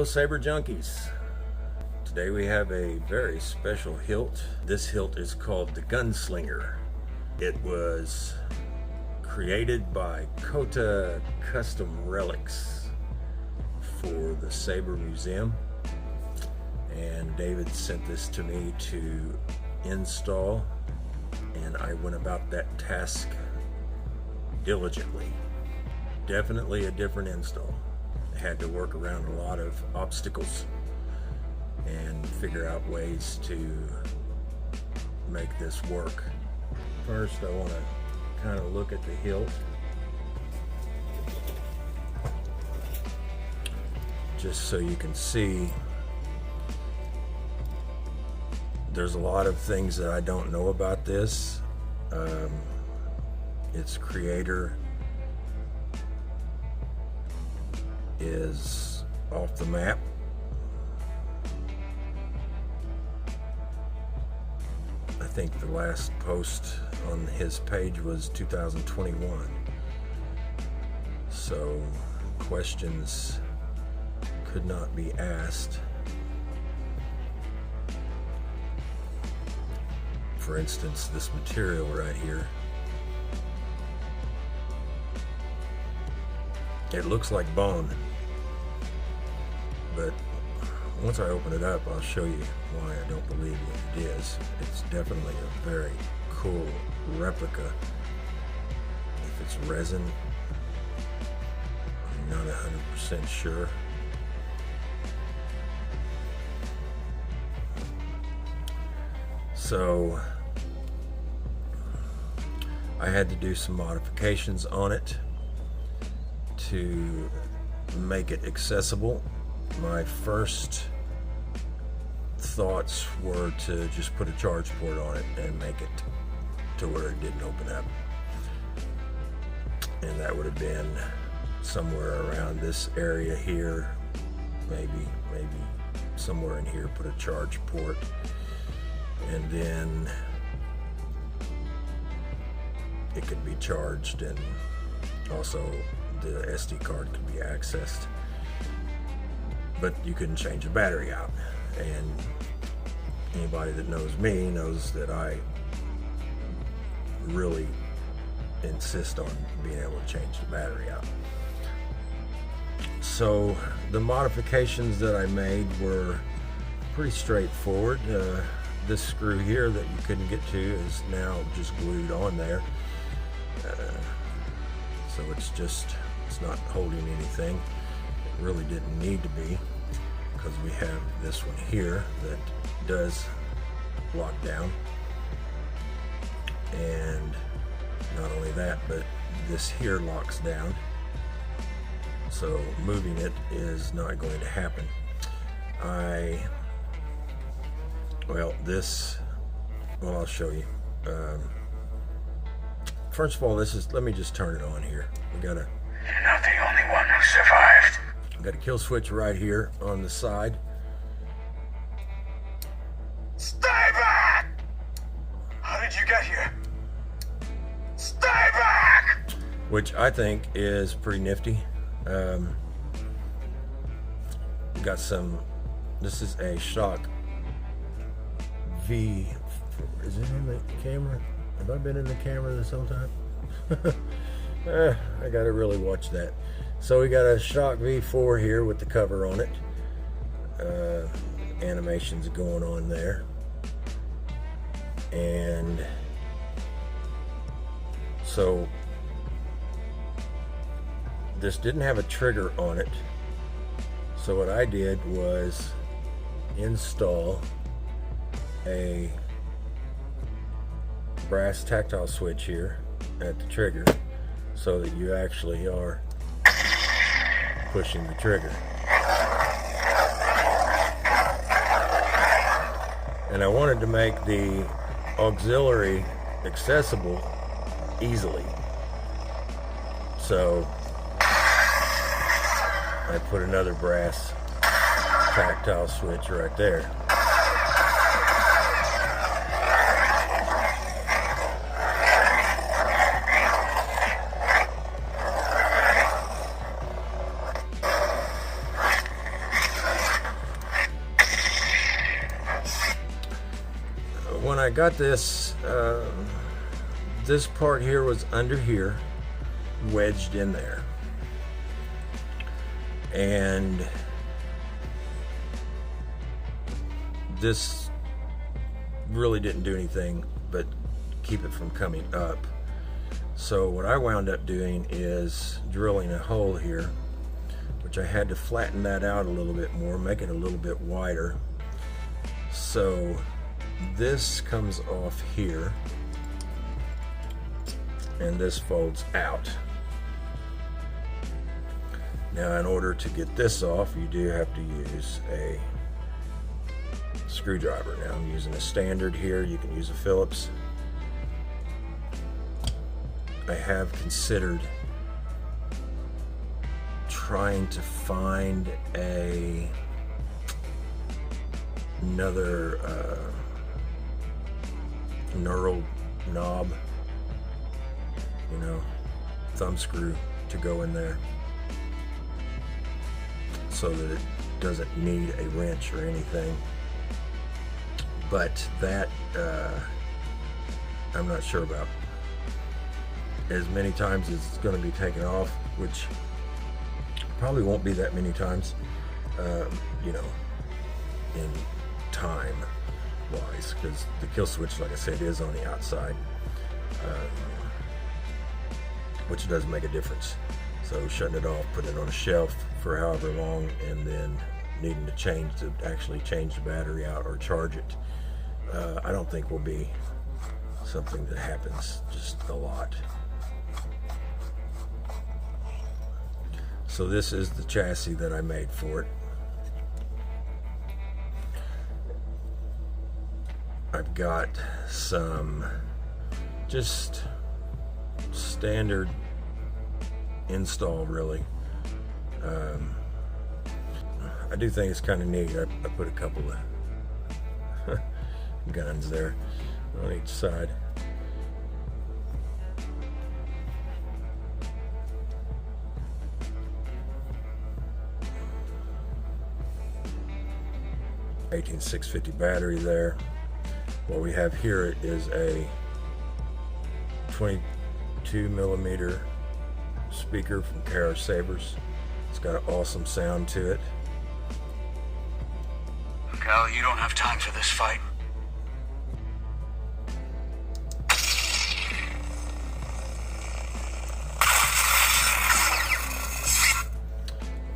Hello Saber Junkies. Today we have a very special hilt. This hilt is called the Gunslinger. It was created by Kotah Custom Relics for the Saber Museum, and David sent this to me to install, and I went about that task diligently. Definitely a different install. Had to work around a lot of obstacles and figure out ways to make this work. First, I want to kind of look at the hilt, just so you can see. There's a lot of things that I don't know about this. Its creator is off the map. I think the last post on his page was 2021. So questions could not be asked. For instance, this material right here. It looks like bone, but once I open it up, I'll show you why I don't believe what it is. It's definitely a very cool replica. If it's resin, I'm not 100% sure. So I had to do some modifications on it to make it accessible. My first thoughts were to just put a charge port on it and make it to where it didn't open up. And that would have been somewhere around this area here, maybe somewhere in here, put a charge port. And then it could be charged, and also the SD card could be accessed, but you couldn't change the battery out. And anybody that knows me knows that I really insist on being able to change the battery out. So the modifications that I made were pretty straightforward. This screw here that you couldn't get to is now just glued on there, so it's not holding anything. It really didn't need to be, because we have this one here that does lock down. And not only that, but this here locks down, so moving it is not going to happen. I'll show you. First of all, let me just turn it on here. You're not the only one who survived. I've got a kill switch right here on the side. Stay back! How did you get here? Stay back! Which I think is pretty nifty. This is a Shtok V. Is it in the camera? Have I been in the camera this whole time? I gotta really watch that. So we got a Shtok V4 here with the cover on it. Animations going on there. And so this didn't have a trigger on it. So what I did was install a brass tactile switch here at the trigger, so that you actually are pushing the trigger. And I wanted to make the auxiliary accessible easily, so I put another brass tactile switch right there. I got this, this part here was under here, wedged in there. And this really didn't do anything but keep it from coming up. So what I wound up doing is drilling a hole here, which I had to flatten that out a little bit more, make it a little bit wider. So this comes off here, and this folds out. Now, in order to get this off, you do have to use a screwdriver. Now I'm using a standard here. You can use a Phillips. I have considered trying to find another knurled knob, you know, thumb screw to go in there, so that it doesn't need a wrench or anything. But that I'm not sure about. As many times as it's going to be taken off, which probably won't be that many times, you know, in time wise, because the kill switch, like I said, is on the outside, which does make a difference. So shutting it off, putting it on a shelf for however long, and then needing to actually change the battery out or charge it, I don't think will be something that happens just a lot. So this is the chassis that I made for it. I've got some just standard install, really. I do think it's kind of neat. I put a couple of guns there on each side. $18,650 battery there. What we have here is a 22mm speaker from KR Sabers. It's got an awesome sound to it. Cal, you don't have time for this fight.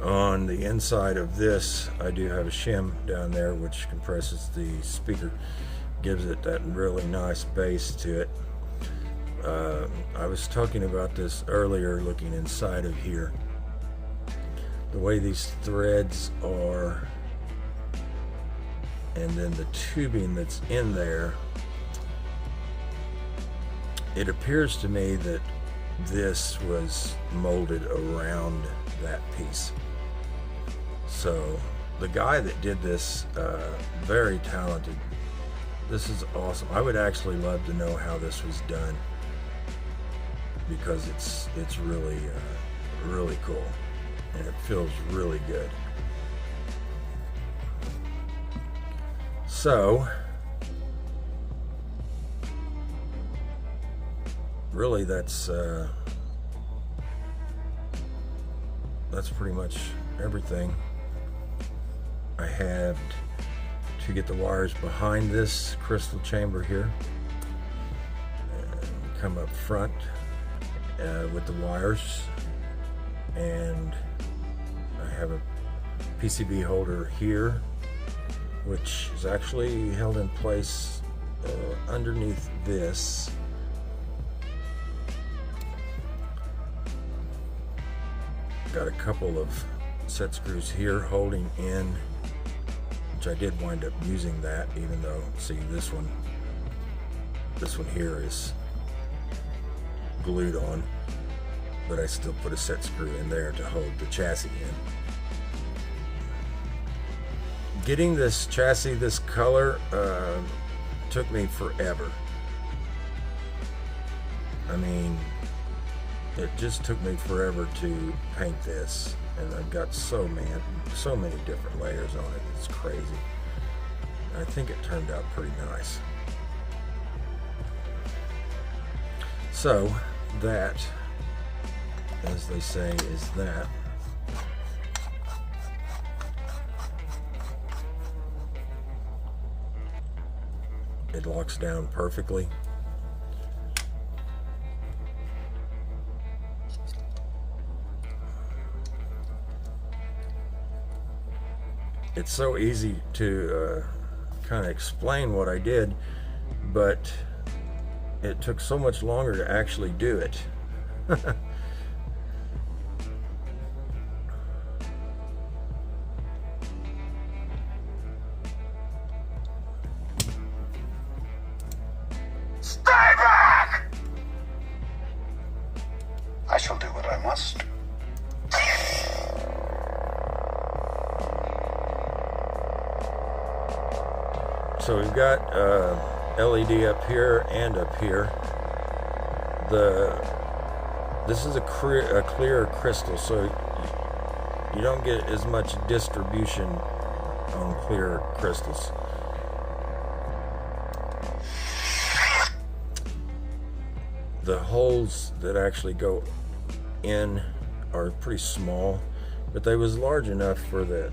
On the inside of this, I do have a shim down there which compresses the speaker, gives it that really nice bass to it. I was talking about this earlier, looking inside of here. The way these threads are, and then the tubing that's in there, it appears to me that this was molded around that piece. So the guy that did this, very talented. This is awesome. I would actually love to know how this was done, because it's really really cool, and it feels really good. So really that's pretty much everything. I had to get the wires behind this crystal chamber here and come up front with the wires, and I have a PCB holder here, which is actually held in place underneath this. Got a couple of set screws here holding in, which I did wind up using that, even though, see, this one here is glued on, but I still put a set screw in there to hold the chassis in. Getting this chassis this color took me forever. I mean, it just took me forever to paint this, and I've got so many different layers on it. It's crazy. I think it turned out pretty nice. So that, as they say, is that. It locks down perfectly. It's so easy to kind of explain what I did, but it took so much longer to actually do it. Stay back! I shall do what I must. So we've got LED up here and up here. This is a clear crystal, so you don't get as much distribution on clear crystals. The holes that actually go in are pretty small, but they was large enough for the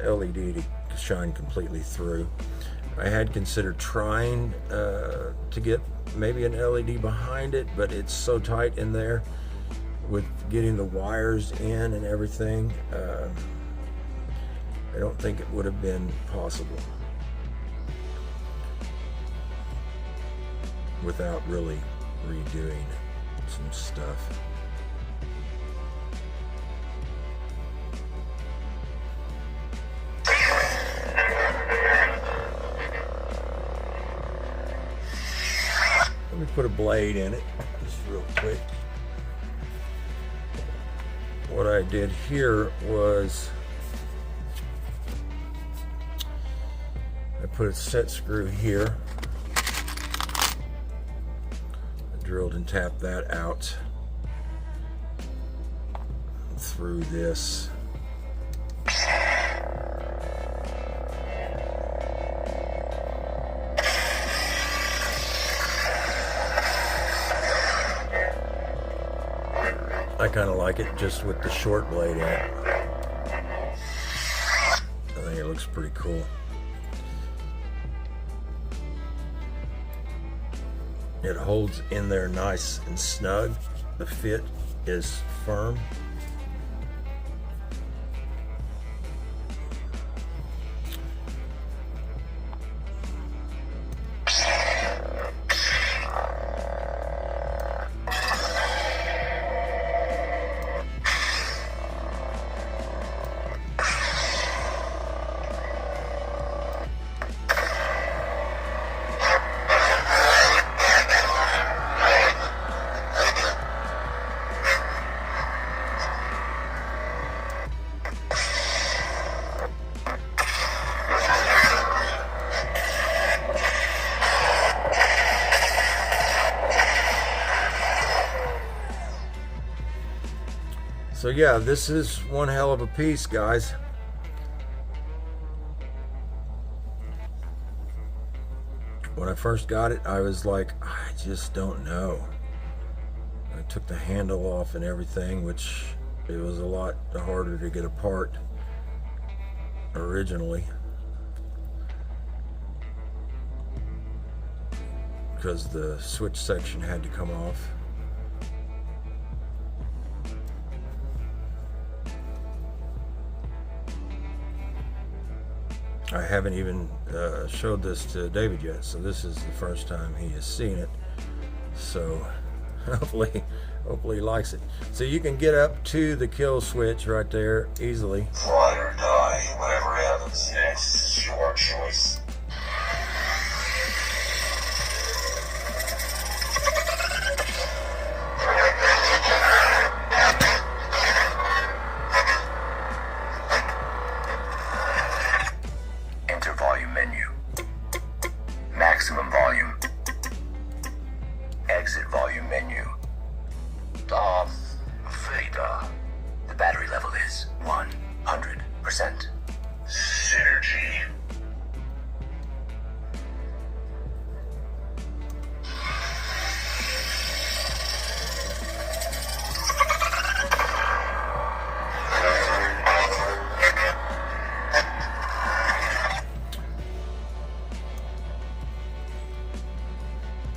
LED to shine completely through. I had considered trying to get maybe an LED behind it, but it's so tight in there with getting the wires in and everything. I don't think it would have been possible without really redoing some stuff. Let me put a blade in it just real quick. What I did here was I put a set screw here. I drilled and tapped that out through this. I kind of like it just with the short blade in it. I think it looks pretty cool. It holds in there nice and snug. The fit is firm. So yeah, this is one hell of a piece, guys. When I first got it, I was like, I just don't know. I took the handle off and everything, which it was a lot harder to get apart originally, because the switch section had to come off. I haven't even showed this to David yet, so this is the first time he has seen it. So hopefully he likes it. So you can get up to the kill switch right there easily. Fly or die, whatever happens next is your choice. Maximum volume. Exit volume menu. Darth Vader. The battery level is 100%. Synergy.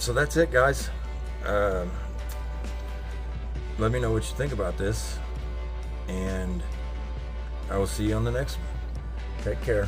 So that's it, guys. Let me know what you think about this, and I will see you on the next one. Take care.